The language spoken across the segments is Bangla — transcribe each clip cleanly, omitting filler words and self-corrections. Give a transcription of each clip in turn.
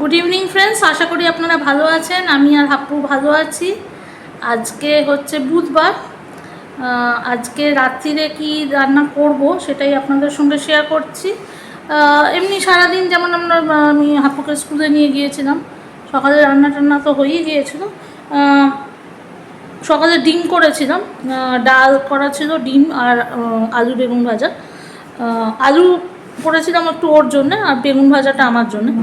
গুড ইভিনিং ফ্রেন্ডস, আশা করি আপনারা ভালো আছেন। আমি আর হাপ্পু ভালো আছি। আজকে হচ্ছে বুধবার। আজকে রাত্রিরে কি রান্না করব সেটাই আপনাদের সঙ্গে শেয়ার করছি। এমনি সারাদিন যেমন আমি হাপ্পুকে স্কুলে নিয়ে গিয়েছিলাম, সকালে রান্না টান্না তো হয়েই গিয়েছিল। সকালে ডিম করেছিলাম, ডাল করা ছিল, ডিম আর আলু বেগুন ভাজা। আলু করেছিলাম একটু ওর জন্যে, আর বেগুন ভাজাটা আমার জন্যে।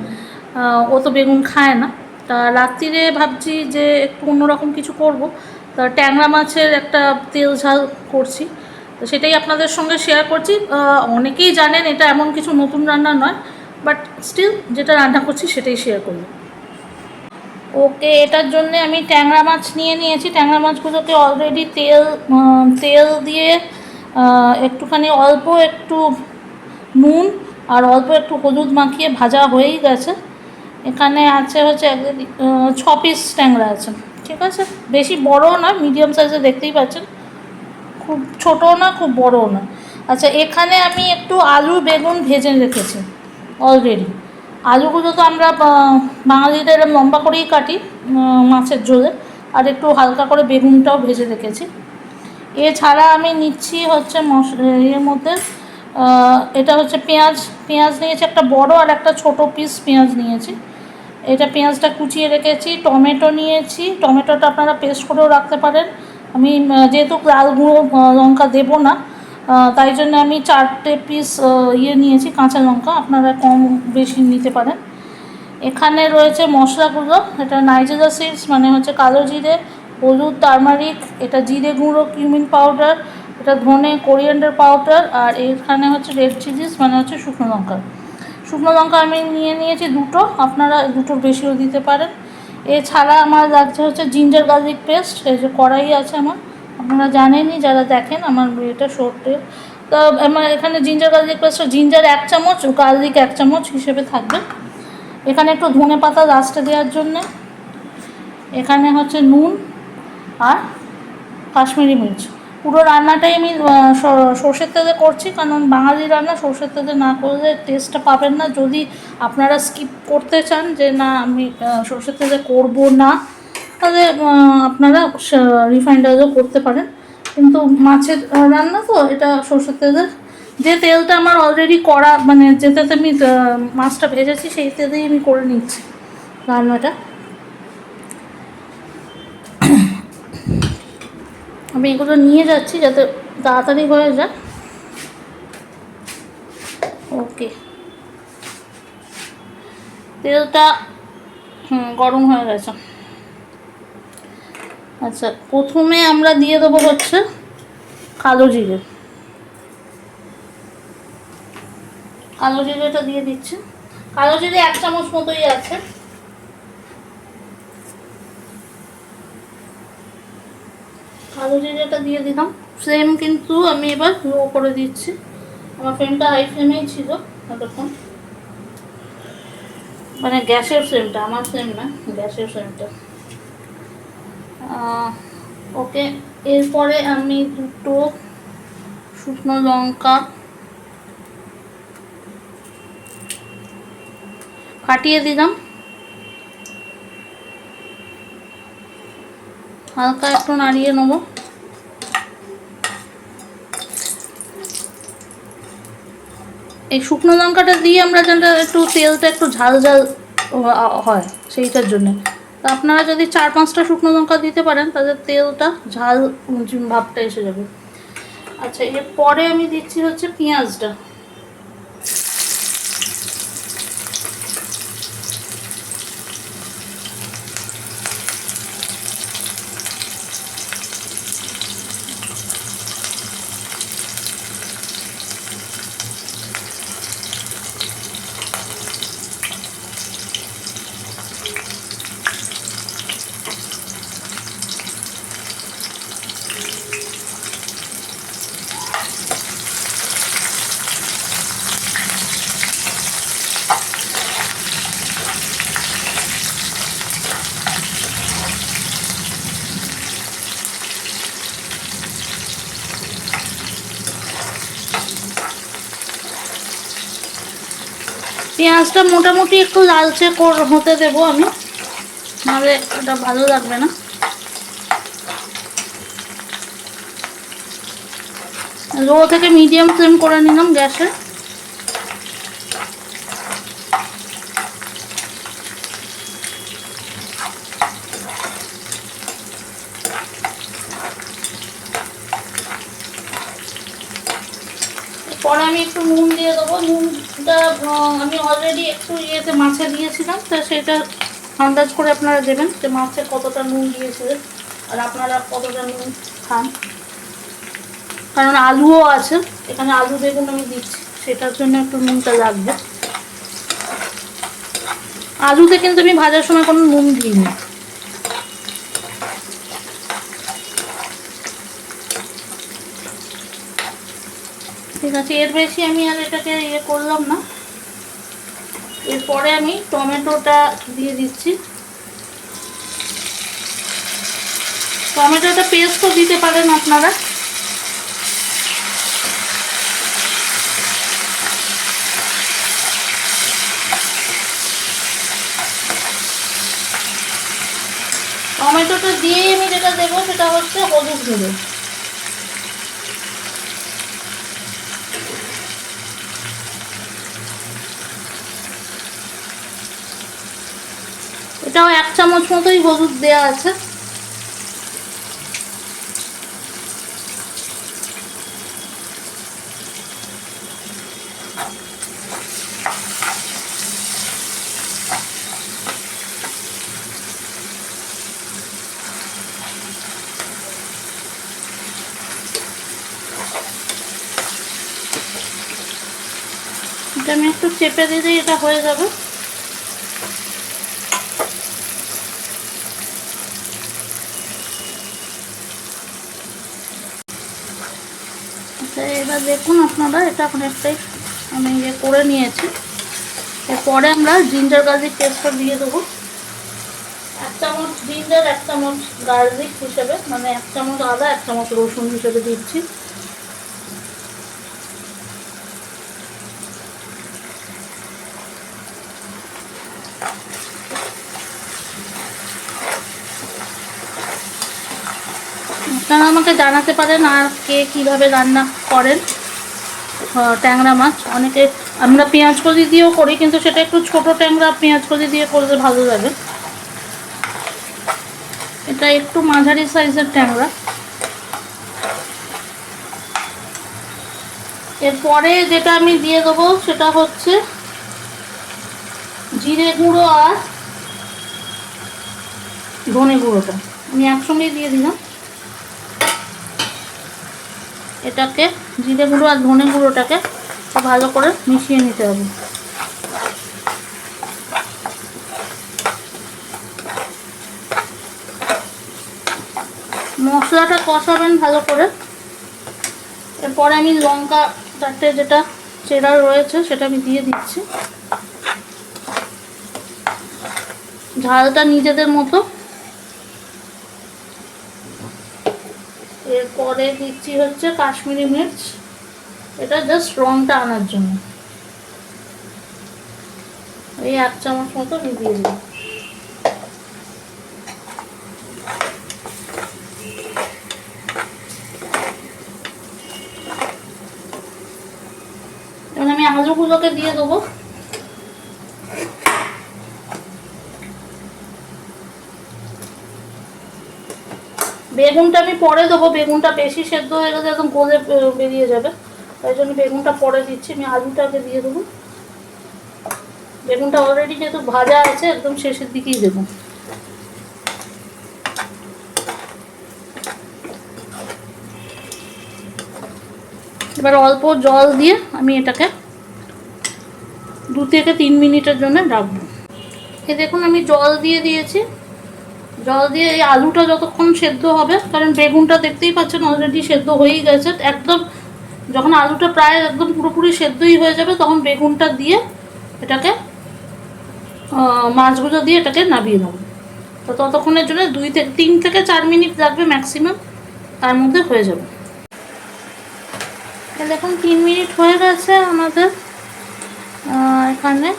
ও তো বেগুন খায় না। তা রাত্রিরে ভাবছি যে একটু অন্যরকম কিছু করব। তা ট্যাংরা মাছের একটা তেল ঝাল করছি, তো সেটাই আপনাদের সঙ্গে শেয়ার করছি। অনেকেই জানেন এটা এমন কিছু নতুন রান্না নয়, বাট স্টিল যেটা রান্না করছি সেটাই শেয়ার করব। ওকে, এটার জন্য আমি ট্যাংরা মাছ নিয়ে নিয়েছি। ট্যাংরা মাছগুলোকে অলরেডি তেল দিয়ে একটুখানি অল্প একটু নুন আর অল্প একটু হলুদ মাখিয়ে ভাজা হয়েই গেছে। এখানে আছে হচ্ছে 6 পিস ট্যাংরা আছে, ঠিক আছে। বেশি বড়ও না, মিডিয়াম সাইজে, দেখতেই পাচ্ছেন, খুব ছোটও না খুব বড়ও না। আচ্ছা, এখানে আমি একটু আলু বেগুন ভেজে রেখেছি অলরেডি। আলুগুলো তো আমরা বাঙালিদের এরকম লম্বা করেই কাটি মাছের ঝোলে, আর একটু হালকা করে বেগুনটাও ভেজে রেখেছি। এছাড়া আমি নিচ্ছি হচ্ছে এর মধ্যে এটা হচ্ছে পেঁয়াজ নিয়েছি, একটা বড় আর একটা ছোট পিস পেঁয়াজ নিয়েছি। এটা পেঁয়াজটা কুচিয়ে রেখেছি। টমেটো নিয়েছি, টমেটোটা আপনারা পেস্ট করেও রাখতে পারেন। আমি যেহেতু লাল গুঁড়ো লঙ্কা দেবো না, তাই জন্য আমি 4টে পিস নিয়েছি কাঁচা লঙ্কা, আপনারা কম বেশি নিতে পারেন। এখানে রয়েছে মশলাগুলো, এটা নাইজেরা সিডস মানে হচ্ছে কালো জিরে, হলুদ, টারমারিক, এটা জিরে গুঁড়ো, কিউমিন পাউডার, এটা ধনে, কোরিয়ান্ডার পাউডার, আর এখানে হচ্ছে রেড চিলিস মানে হচ্ছে শুকনো লঙ্কা আমি নিয়েছি 2টো, আপনারা 2টোর বেশিও দিতে পারেন। এছাড়া আমার লাগছে হচ্ছে জিঞ্জার গার্লিক পেস্ট। এই যে কড়াই আছে আমার, আপনারা জানেনই যারা দেখেন আমার এটা শর্টে। তো আমার এখানে জিঞ্জার গার্লিক পেস্ট, জিঞ্জার 1 চামচ, গার্লিক 1 চামচ হিসেবে থাকবে। এখানে একটু ধনে পাতা লাস্টে দেওয়ার জন্যে। এখানে হচ্ছে নুন আর কাশ্মীরি মির্চ। পুরো রান্নাটাই আমি সর্ষের তেলে করছি, কারণ বাঙালি রান্না সর্ষের তেলে না করলে টেস্টটা পাবেন না। যদি আপনারা স্কিপ করতে চান যে না আমি সর্ষের তেলে করব না, তাহলে আপনারা রিফাইন্ড অয়েলও করতে পারেন। কিন্তু মাছের রান্না তো এটা সর্ষের তেলের, যে তেলটা আমার অলরেডি করা, মানে যেটাতে আমি মাছটা ভেজেছি সেই তেলেই আমি করে নিচ্ছি রান্নাটা। আমি এগুলো নিয়ে যাচ্ছি যাতে তাড়াতাড়ি হয়ে যায়। ওকে, তেলটা গরম হয়ে গেছে। আচ্ছা, প্রথমে আমরা দিয়ে দেবো হচ্ছে কালো জিরেটা দিয়ে দিচ্ছি। কালো জিরে 1 চামচ মতোই আছে। কালো জিরেটা দিয়ে দিলাম। ফ্লেম কিন্তু আমি এবার লো করে দিচ্ছি, আমার ফ্লেমটা হাই ফ্লেমেই ছিল এতক্ষণ, মানে গ্যাসের ফ্লেমটা, আমার ফ্লেম না, গ্যাসের ফ্লেমটা। ওকে, এরপরে আমি 2টো শুকনো লঙ্কা ফাটিয়ে দিলাম, হালকা একটু নাড়িয়ে নেবো। এই শুকনো লঙ্কাটা দিয়ে আমরা যেন একটু তেলটা একটু ঝাল হয় সেইটার জন্যে। তো আপনারা যদি 4-5টা শুকনো লঙ্কা দিতে পারেন তাহলে তেলটা ঝাল ভাবটা এসে যাবে। আচ্ছা, এরপরে আমি দিচ্ছি হচ্ছে পেঁয়াজটা। পেঁয়াজটা মোটামুটি একটু লালচে হতে দেবো আমি, নাহলে এটা ভালো লাগবে না। লো থেকে মিডিয়াম ফ্লেম করে নিলাম গ্যাসে। পরে আমি একটু নুন দিয়ে দেবো। নুনটা আমি অলরেডি একটু ইয়েতে মাছে দিয়েছিলাম, তো সেটা আন্দাজ করে আপনারা দেবেন যে মাছে কতটা নুন দিয়েছিলেন আর আপনারা কতটা নুন খান। কারণ আলুও আছে এখানে, আলু বেগুন আমি দিচ্ছি, সেটার জন্য একটু নুনটা লাগবে। আলুতে কিন্তু আমি ভাজার সময় কোনো নুন দিইনি। ঠিক আছে, এর বেশি আমি আর এটাকে ইয়ে করলাম না। এরপরে আমি টমেটোটা দিয়ে দিচ্ছি। টমেটোটা পেস্টও দিতে পারেন আপনারা। টমেটোটা দিয়ে আমি যেটা দেবো সেটা হচ্ছে হলুদ গুঁড়ো। এটাও 1 চামচ মতোই হলুদ দেওয়া আছে। এটা আমি একটু চেপে দিলেই এটা হয়ে যাবে। এবার দেখুন আপনারা, এটা অনেকটাই আমি ইয়ে করে নিয়েছি। এরপরে আমরা জিঞ্জার গার্লিক পেস্টটা দিয়ে দেবো। 1 চামচ জিঞ্জার, 1 চামচ গার্লিক হিসেবে, মানে 1 চামচ আদা, 1 চামচ রসুন হিসেবে দিচ্ছি। আপনারা আমাকে জানাতে পারেন আর কে কীভাবে রান্না করেন ট্যাংরা মাছ। অনেকে আমরা পেঁয়াজ কলি দিয়েও করি, কিন্তু সেটা একটু ছোটো ট্যাংরা পেঁয়াজ কলি দিয়ে করলে ভালো লাগে। এটা একটু মাঝারি সাইজের ট্যাংরা। এরপরে যেটা আমি দিয়ে দেবো সেটা হচ্ছে জিরে গুঁড়ো আর ধনে গুঁড়োটা আমি একসঙ্গেই দিয়ে দিলাম। এটাকে জিরে গুঁড়ো আর ধনে গুঁড়োটাকে ভালো করে মিশিয়ে নিতে হবে। মশলাটা কষাবেন ভালো করে। এরপরে আমি লঙ্কা 4টে যেটা চেরা রয়েছে সেটা আমি দিয়ে দিচ্ছি। ঝালটা নিজেদের মতো। এরপরে দিচ্ছি হচ্ছে কাশ্মীরি মির্চ, এটা জাস্ট রংটা আনার জন্য। এই 1 চামচ মতো দিয়ে দিই। এবার আমি আলুগুলোকে দিয়ে দেবো। বেগুনটা আমি পরে দেবো, বেগুনটা বেশি সেদ্ধ হয়ে গেলে একদম গলে বেরিয়ে যাবে, তাই জন্য বেগুনটা পরে দিচ্ছি। আমি আলুটাকে দিয়ে দেবো। বেগুনটা অলরেডি যেহেতু ভাজা আছে একদম শেষের দিকেই দেবো। এবার অল্প জল দিয়ে আমি এটাকে 2 থেকে 3 মিনিটের জন্য রাখবো। এই দেখুন আমি জল দিয়ে দিয়েছি। জল দিয়ে এই আলুটা যতক্ষণ সেদ্ধ হবে, কারণ বেগুনটা দেখতেই পাচ্ছেন অলরেডি সেদ্ধ হয়েই গেছে একদম। যখন আলুটা প্রায় একদম পুরোপুরি সেদ্ধই হয়ে যাবে তখন বেগুনটা দিয়ে এটাকে মাছগুলো দিয়ে এটাকে নামিয়ে নেব। তো ততক্ষণের জন্য 3 থেকে 4 মিনিট লাগবে ম্যাক্সিমাম, তার মধ্যে হয়ে যাবে। দেখুন 3 মিনিট হয়ে গেছে আমাদের এখানে।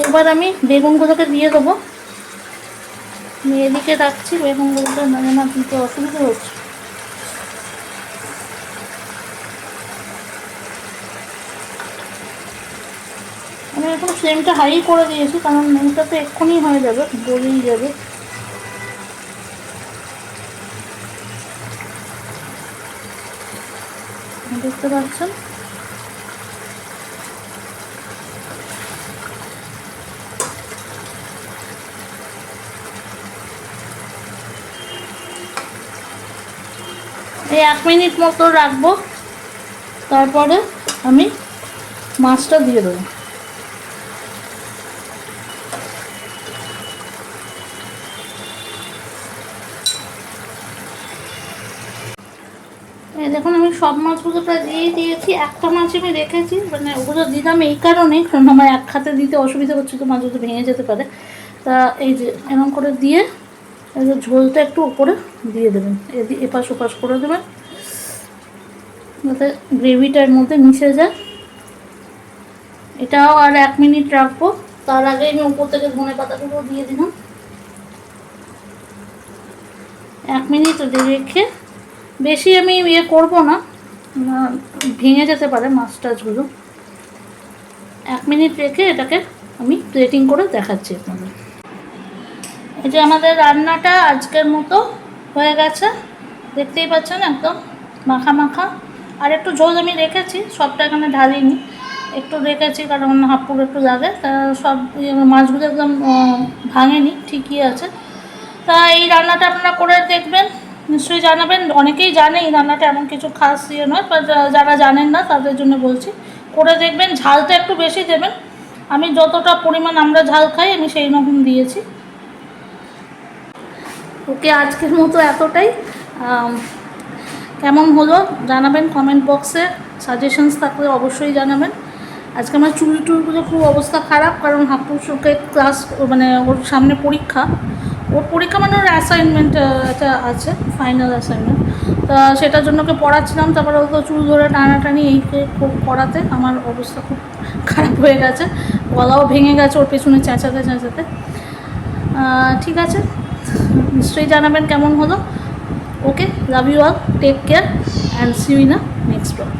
এবার আমি বেগুনগুলোকে দিয়ে দেবো। আমি এদিকে রাখছি বেগুনগুলোকে, মানে না দিতে অসুবিধা হচ্ছে। আমি এখন ফ্লেমটা হাই করে দিয়েছি, কারণ এটা তো এক্ষুনি হয়ে যাবে, গলেই যাবে। দেখতে পাচ্ছেন এই 1 মিনিট মতো রাখবো, তারপরে আমি মাছটা দিয়ে দেবো। দেখুন আমি সব মাছগুলো প্রায় দিয়ে দিয়েছি। একটা মাছ আমি রেখেছি, মানে ওগুলো দিলাম এই কারণে, কারণ আমার এক হাতে দিতে অসুবিধা হচ্ছে, তো মাছগুলো ভেঙে যেতে পারে। তা এই যে এরকম করে দিয়ে ঝোলটা একটু উপরে দিয়ে দেবেন, এপাশ ওপাশ করে দেবেন যাতে গ্রেভিটার মধ্যে মিশে যায়। এটাও আর 1 মিনিট রাখবো। তার আগে আমি উপর থেকে ধনে পাতাগুলো দিয়ে দিলাম। 1 মিনিট রেখে, বেশি আমি ইয়ে করবো না, ভেঙে যেতে পারে মাছ টাছগুলো। 1 মিনিট রেখে এটাকে আমি প্লেটিং করে দেখাচ্ছি আপনাদের। এই যে আমাদের রান্নাটা আজকের মতো হয়ে গেছে, দেখতেই পাচ্ছেন একদম মাখা মাখা। আর একটু ঝোল আমি রেখেছি, সবটা এখানে ঢালিনি, একটু রেখেছি কারণ হাঁপুর একটু লাগে। তা সব মাছগুলো একদম ভাঙেনি, ঠিকই আছে। তা এই রান্নাটা আপনারা করে দেখবেন, নিশ্চয়ই জানাবেন। অনেকেই জানে এই রান্নাটা এমন কিছু খাস ইয়ে নয়, বাট যারা জানেন না তাদের জন্য বলছি, করে দেখবেন। ঝালটা একটু বেশি দেবেন, আমি যতটা পরিমাণ আমরা ঝাল খাই আমি সেই রকম দিয়েছি। ওকে, আজকের মতো এতটাই। কেমন হলো জানাবেন কমেন্ট বক্সে, সাজেশনস থাকলে অবশ্যই জানাবেন। আজকে আমার চুল টুলগুলো খুব অবস্থা খারাপ, কারণ হাপুসুকে ক্লাস, মানে ওর সামনে পরীক্ষা, মানে ওর অ্যাসাইনমেন্ট একটা আছে, ফাইনাল অ্যাসাইনমেন্ট। তা সেটার জন্য ওকে পড়াচ্ছিলাম, তারপরে ও তো চুল ধরে টানাটানি এই খুব পড়াতে আমার অবস্থা খুব খারাপ হয়ে গেছে, গলাও ভেঙে গেছে ওর পেছনে চেঁচাতে চেঁচাতে। ঠিক আছে, নিশ্চয়ই জানাবেন কেমন হলো। Okay, love you all, take care and see you in a next blog.